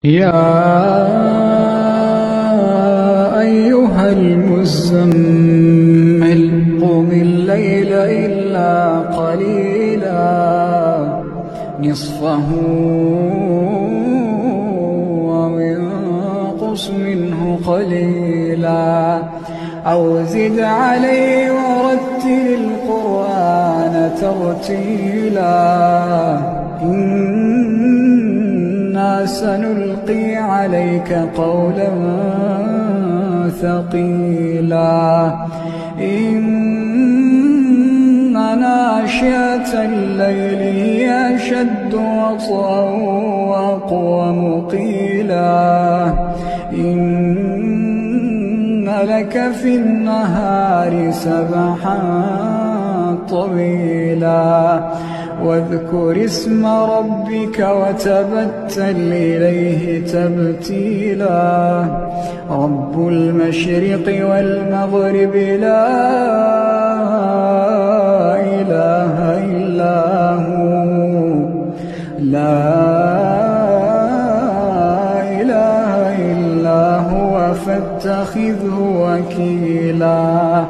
يا أيها المزمل قم الليل إلا قليلا نصفه وانقص منه قليلا أو زد عليه ورتل القرآن ترتيلا إنا سنلقي عليك قولا ثقيلا إن ناشئة الليل هي أشد وطئا وأقوم قيلا إن لك في النهار سبحا طويلا واذكر اسم ربك وتبتل إليه تبتيلا رب المشرق والمغرب لا إله إلا هو فاتخذه وكيلا.